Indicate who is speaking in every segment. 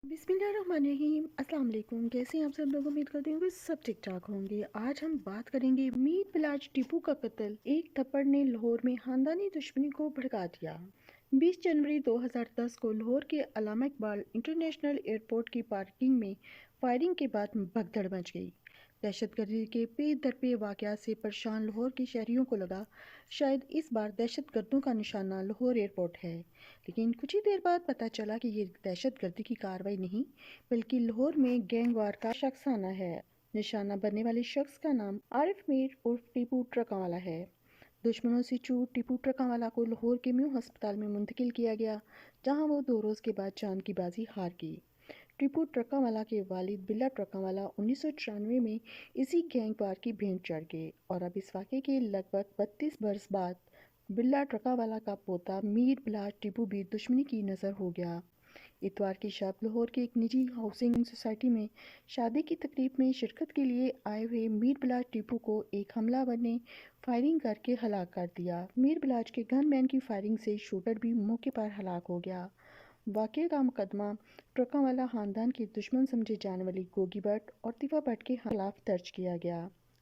Speaker 1: बिस्मिल्लाहिर्रहमानिर्रहीम। अस्सलाम वालेकुम। कैसे हैं आप सब लोग? उम्मीद करती हूँ कि सब ठीक ठाक होंगे। आज हम बात करेंगे मीर बिलाज टीपू का कत्ल। एक थप्पड़ ने लाहौर में खानदानी दुश्मनी को भड़का दिया। 20 जनवरी 2010 को लाहौर के अल्लामा इकबाल इंटरनेशनल एयरपोर्ट की पार्किंग में फायरिंग के बाद भगदड़ मच गई। दहशतगर्दी के पे दर पे वाक़यात से परेशान लाहौर के शहरियों को लगा शायद इस बार दहशतगर्दों का निशाना लाहौर एयरपोर्ट है, लेकिन कुछ ही देर बाद पता चला कि ये दहशतगर्दी की कार्रवाई नहीं बल्कि लाहौर में गैंगवार का शख्साना है। निशाना बनने वाले शख्स का नाम आरिफ मीर उर्फ टीपू ट्रकावाला है। दुश्मनों से चूर टीपू ट्रकावाला को लाहौर के म्यू अस्पताल में मुंतकिल किया गया, जहां वो 2 रोज़ के बाद जान की बाजी हार गई। टीपू ट्रकावाला के वालिद बिल्ला ट्रकावाला 1994 में इसी गैंगवार की भेंट चढ़ गए और अब इस वाक़े के लगभग 32 बरस बाद बिल्ला ट्रकावाला का पोता मीर बिलाज टीपू भी दुश्मनी की नज़र हो गया। इतवार की शब लाहौर के एक निजी हाउसिंग सोसाइटी में शादी की तकरीब में शिरकत के लिए आए हुए मीर बिलाज टीपू को एक हमलावर ने फायरिंग करके हलाक कर दिया। मीर बिलाज के गनमैन की फायरिंग से शूटर भी मौके पर हलाक हो गया। वाक़े का मुकदमा ट्रकावाला खानदान के दुश्मन समझे जाने वाली गोगी भट्ट और तिफा भट्ट के खिलाफ दर्ज किया गया।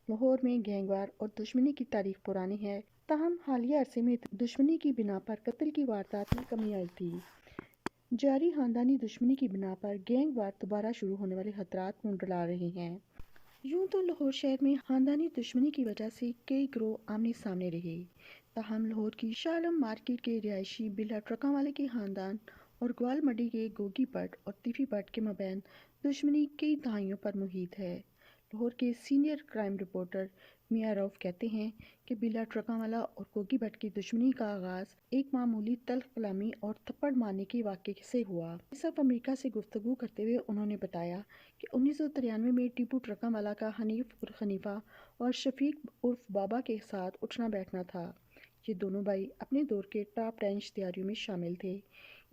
Speaker 1: लाहौर में गैंगवार और दुश्मनी की तारीख पुरानी है, ताहम हालिया अरसे में दुश्मनी की बिना पर कत्ल की वारदात में कमी आई थी। जारी खानदानी दुश्मनी की बिना पर गैंगवार दोबारा शुरू होने वाले खतरात मंडरा रहे हैं। यूं तो लाहौर शहर में खानदानी दुश्मनी की वजह से कई गिरोह आमने सामने रहे, ताहम लाहौर की शाह आलम मार्केट के रिहायशी बिल्ला ट्रकावाले के खानदान और ग्वाल मंडी के गोगी भट्ट और तिफी भट्ट के मबैन दुश्मनी कई दहाइयों पर मुहित है। लाहौर के सीनियर क्राइम रिपोर्टर मियां रऊफ कहते हैं कि बिल्ला ट्रकावाला और गोगी भट्ट की दुश्मनी का आगाज़ एक मामूली तल्ख कलामी और थप्पड़ मारने के वाक़े से हुआ। इस सब अमेरिका से गुफ्तगू करते हुए उन्होंने बताया कि 1993 में टीपू ट्रकावाला का हनीफ उर्फ हनीफा और शफीक उर्फ बाबा के साथ उठना बैठना था। ये दोनों भाई अपने दौर के टॉप 10 इश्तिहारियों में शामिल थे।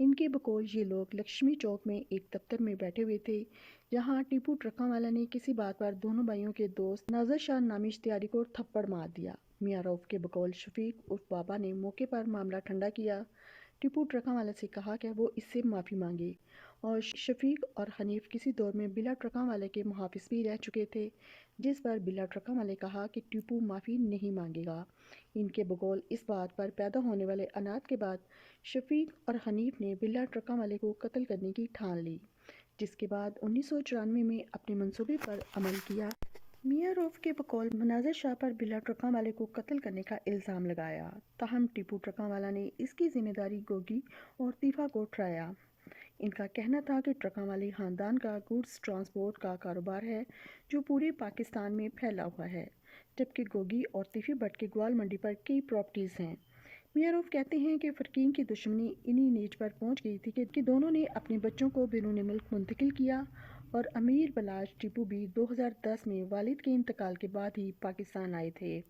Speaker 1: इनके बकौल ये लोग लक्ष्मी चौक में एक दफ्तर में बैठे हुए थे, जहां टीपू ट्रकावाला ने किसी बात पर दोनों भाइयों के दोस्त नाजर शाह नामी इश्तिहारी को थप्पड़ मार दिया। मियां रऊफ के बकौल शफीक उर्फ बाबा ने मौके पर मामला ठंडा किया। टीपू ट्रकावाला से कहा कि वो इससे माफ़ी मांगे और शफीक और हनीफ किसी दौर में बिल्ला ट्रकावाले के मुहाफिज भी रह चुके थे, जिस पर बिल्ला ट्रकावाले कहा कि टीपू माफ़ी नहीं मांगेगा। इनके बकौल इस बात पर पैदा होने वाले अनाथ के बाद शफीक और हनीफ ने बिल्ला ट्रकावाले को कत्ल करने की ठान ली, जिसके बाद 1994 में अपने मंसूबे पर अमल किया। मियां रऊफ के बकौल मनाज़र शाह पर बिल्ला ट्रकावाले को कत्ल करने का इल्ज़ाम लगाया, ताहम टीपू ट्रकावाला ने इसकी जिम्मेदारी गोगी और तीफा को ठहराया। इनका कहना था कि ट्रकावाले खानदान का गुड्स ट्रांसपोर्ट का कारोबार है जो पूरे पाकिस्तान में फैला हुआ है, जबकि गोगी और तिफी भट्ट के ग्वाल मंडी पर कई प्रॉपर्टीज़ हैं। मियां रऊफ कहते हैं कि फ़रकीन की दुश्मनी इन्हीं नीच पर पहुंच गई थी कि दोनों ने अपने बच्चों को बैरून मुल्क मुंतकिल किया और अमीर बिलाज टीपू भी 2010 में वालिद के इंतकाल के बाद ही पाकिस्तान आए थे।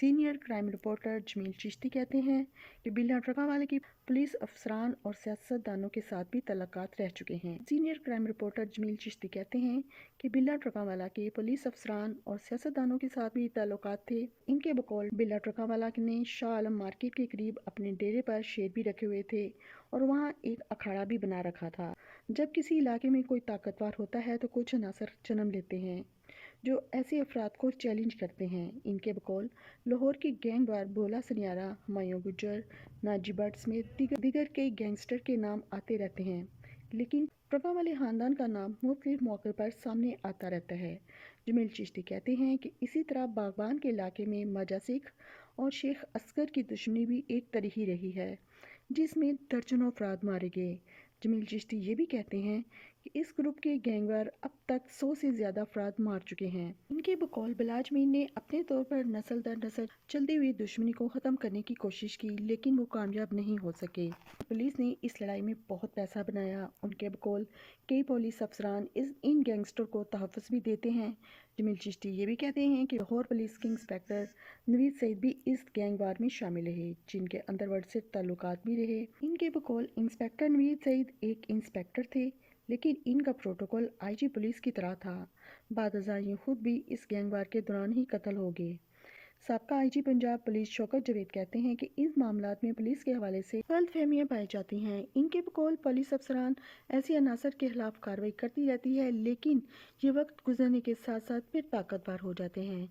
Speaker 1: Senior crime reporter Jameel Chishti कहते हैं कि बिल्ला ट्रकावाले की पुलिस अफसरान और सियासतदानों के साथ भी तल्लुकात रह चुके हैं। Senior crime reporter Jameel Chishti कहते हैं कि बिल्ला ट्रकावाला के पुलिस अफसरान और सियासतदानों के साथ भी तल्लुकात थे। इनके बकौल बिल्ला ट्रकावाला ने शाह आलम मार्केट के करीब अपने डेरे पर शेर भी रखे हुए थे और वहाँ एक अखाड़ा भी बना रखा था। जब किसी इलाके में कोई ताकतवर होता है तो कुछ अनासर जन्म लेते हैं जो ऐसे अफराद को चैलेंज करते हैं। इनके बकौल लाहौर के गैंगवार भोला सनियारा, हुमायूं गुज्जर, नाजी भट्ट समेत दीगर कई गैंगस्टर के नाम आते रहते हैं, लेकिन ट्रकावाले खानदान का नाम मुख्तलिफ मौक़ों पर सामने आता रहता है। जमील चिश्ती कहते हैं कि इसी तरह बागबान के इलाके में मजा सिख और शेख असगर की दुश्मनी भी एक तरह ही रही है, जिसमें दर्जनों अफराद मारे गए। जमील चिश्ती ये भी कहते हैं कि इस ग्रुप के गैंगवार अब तक 100 से ज़्यादा अफराद मार चुके हैं। इनके बकौल बिलाज मीर ने अपने तौर पर नस्ल दर नस्ल चलती हुई दुश्मनी को ख़त्म करने की कोशिश की, लेकिन वो कामयाब नहीं हो सके। पुलिस ने इस लड़ाई में बहुत पैसा बनाया। उनके बकौल कई पुलिस अफसरान इन गैंगस्टर को तहफ़्फ़ुज़ भी देते हैं। जमील चिश्ती ये भी कहते हैं कि लाहौर पुलिस के इंस्पेक्टर नवीद सईद भी इस गैंगवार में शामिल रहे, जिनके अंडरवर्ल्ड से ताल्लुकात भी रहे। इनके बकौल इंस्पेक्टर नवीद सईद एक इंस्पेक्टर थे, लेकिन इनका प्रोटोकॉल आईजी पुलिस की तरह था। बाद ये खुद भी इस गैंगवार के दौरान ही कत्ल हो गए। سابقہ IG پنجاب پولیس شوکت جاوید کہتے ہیں کہ ان معاملات میں پولیس کے حوالے سے غلط فہمیاں پائی جاتی ہیں۔ ان کے بقول پولیس افسران ایسی عناصر کے خلاف کارروائی کرتی رہتی ہے، لیکن یہ وقت گزرنے کے ساتھ ساتھ پھر طاقتور ہو جاتے ہیں۔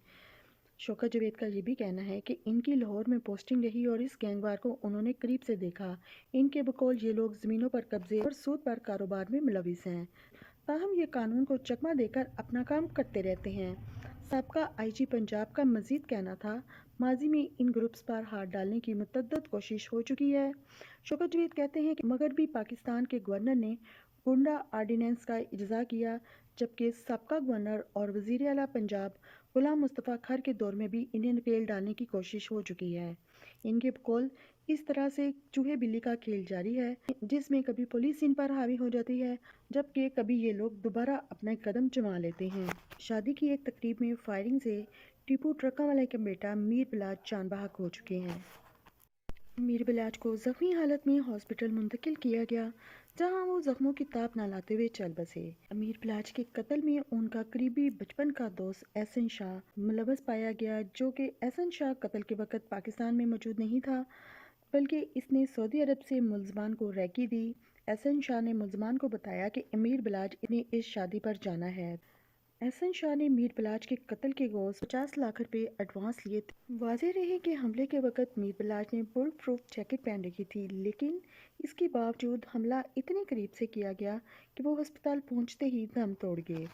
Speaker 1: شوکت جاوید کا یہ بھی کہنا ہے کہ ان کی لاہور میں پوسٹنگ رہی اور اس گینگوار کو انہوں نے قریب سے دیکھا۔ ان کے بقول یہ لوگ زمینوں پر قبضے اور سود پر کاروبار میں ملوث ہیں، تاہم یہ قانون کو چکمہ دے کر اپنا کام کرتے رہتے ہیں۔ سابقہ IG پنجاب کا مزید کہنا تھا، ماضی میں ان گروپس پر ہاتھ ڈالنے کی متعدد کوشش ہو چکی ہے۔ شوکت جاوید کہتے ہیں کہ مغربی پاکستان کے گورنر نے گنڈا آرڈیننس کا اجرا کیا، جبکہ سابقہ گورنر اور وزیر اعلیٰ پنجاب غلام مصطفیٰ کھر کے دور میں بھی انہیں نکیل ڈالنے کی کوشش ہو چکی ہے۔ ان کے بقول اس طرح سے چوہے بلی کا کھیل جاری ہے، جس میں کبھی پولیس ان پر حاوی ہو جاتی ہے، جبکہ کبھی یہ لوگ دوبارہ اپنا قدم جما لیتے ہیں۔ شادی کی ایک تقریب میں فائرنگ سے ٹیپو ٹرکاں والے کا بیٹا میر بلاج جان بحق ہو چکے ہیں۔ میر بلاج کو زخمی حالت میں ہاسپٹل منتقل کیا گیا، جہاں وہ زخموں کی تاب نہ لاتے ہوئے چل بسے۔ امیر بلاج کے قتل میں ان کا قریبی بچپن کا دوست احسن شاہ ملوث پایا گیا، جو کہ احسن شاہ قتل کے وقت پاکستان میں موجود نہیں تھا، بلکہ اس نے سعودی عرب سے ملزمان کو ریکی دی۔ احسن شاہ نے ملزمان کو بتایا کہ امیر بلاج نے اس شادی پر جانا ہے۔ احسن شاہ نے میر بلاج کے قتل کے گوشت 50 لاکھ روپے ایڈوانس لیے تھے۔ واضح رہے کہ حملے کے وقت میر بلاج نے بلٹ پروف جیکٹ پہن رکھی تھی، لیکن اس کے باوجود حملہ اتنے قریب سے کیا گیا کہ وہ ہسپتال پہنچتے ہی دم توڑ گئے۔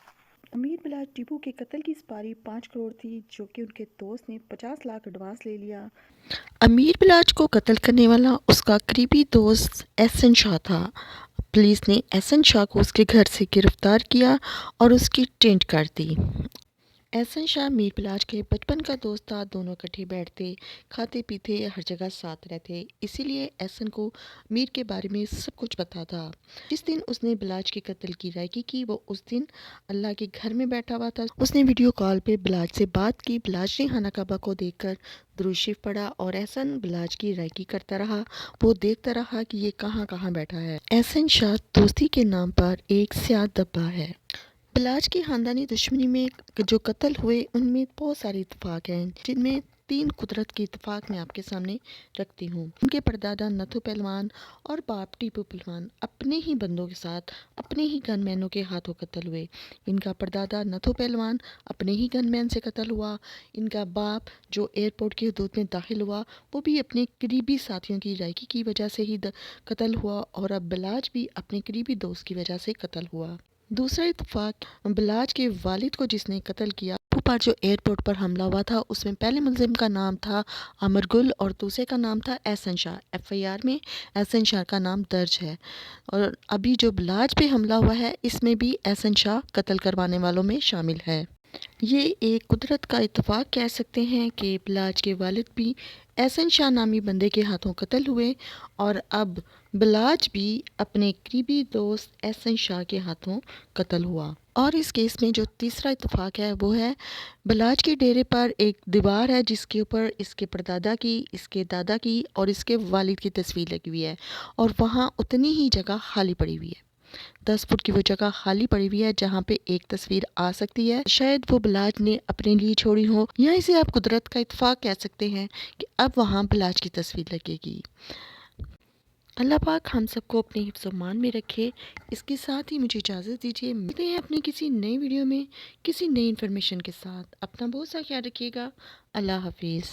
Speaker 1: امیر بلاج ٹیپو کے قتل کی سپاری 5 کروڑ تھی، جو کہ ان کے دوست نے 50 لاکھ ایڈوانس لے لیا۔ امیر بلاج کو قتل کرنے والا اس کا قریبی دوست احسن شاہ تھا۔ پولیس نے احسن شاہ کو اس کے گھر سے گرفتار کیا اور اس کی ٹینٹ کر دی۔ احسن شاہ میر بلاج کے بچپن کا دوست تھا، دونوں اکٹھے بیٹھتے، کھاتے پیتے، ہر جگہ ساتھ رہتے، اسی لیے احسن کو میر کے بارے میں سب کچھ پتا تھا۔ جس دن اس نے بلاج کے قتل کی ریکی کی، وہ اس دن اللہ کے گھر میں بیٹھا ہوا تھا۔ اس نے ویڈیو کال پہ بلاج سے بات کی۔ بلاج نے خانہ کعبہ کو دیکھ کر درود شریف پڑھا اور احسن بلاج کی ریکی کرتا رہا۔ وہ دیکھتا رہا کہ یہ کہاں کہاں بیٹھا ہے۔ احسن شاہ دوستی کے نام پر ایک سیاہ دبا ہے۔ بلاج کی خاندانی دشمنی میں جو قتل ہوئے ان میں بہت سارے اتفاق ہیں، جن میں 3 قدرت کے اتفاق میں آپ کے سامنے رکھتی ہوں۔ ان کے پردادا نتھو پہلوان اور باپ ٹیپو پہلوان اپنے ہی بندوں کے ساتھ اپنے ہی گن مینوں کے ہاتھوں قتل ہوئے۔ ان کا پردادا نتھو پہلوان اپنے ہی گن مین سے قتل ہوا۔ ان کا باپ جو ایئرپورٹ کی حدود میں داخل ہوا، وہ بھی اپنے قریبی ساتھیوں کی ریکی کی وجہ سے ہی قتل ہوا، اور اب بلاج بھی اپنے قریبی دوست کی وجہ سے قتل ہوا۔ دوسرا اتفاق، بلاج کے والد کو جس نے قتل کیا، پر جو ایئرپورٹ پر حملہ ہوا تھا، اس میں پہلے ملزم کا نام تھا عامر گل اور دوسرے کا نام تھا احسن شاہ۔ FIR میں احسن شاہ کا نام درج ہے، اور ابھی جو بلاج پہ حملہ ہوا ہے اس میں بھی احسن شاہ قتل کروانے والوں میں شامل ہے۔ یہ ایک قدرت کا اتفاق کہہ سکتے ہیں کہ بلاج کے والد بھی احسن شاہ نامی بندے کے ہاتھوں قتل ہوئے، اور اب بلاج بھی اپنے قریبی دوست احسن شاہ کے ہاتھوں قتل ہوا۔ اور اس کیس میں جو تیسرا اتفاق ہے وہ ہے، بلاج کے ڈیرے پر ایک دیوار ہے جس کے اوپر اس کے پردادا کی، اس کے دادا کی اور اس کے والد کی تصویر لگی ہوئی ہے، اور وہاں اتنی ہی جگہ خالی پڑی ہوئی ہے۔ 10 فٹ کی وہ جگہ خالی پڑی ہوئی ہے جہاں پہ ایک تصویر آ سکتی ہے، شاید وہ بلاج نے اپنے لیے چھوڑی ہو، یا اسے آپ قدرت کا اتفاق کہہ سکتے ہیں کہ اب وہاں بلاج کی تصویر لگے گی۔ اللہ پاک ہم سب کو اپنے حفظ و امان میں رکھے۔ اس کے ساتھ ہی مجھے اجازت دیجیے، ملتے ہیں اپنی کسی نئی ویڈیو میں کسی نئی انفارمیشن کے ساتھ۔ اپنا بہت سا خیال رکھیے گا۔ اللہ حافظ۔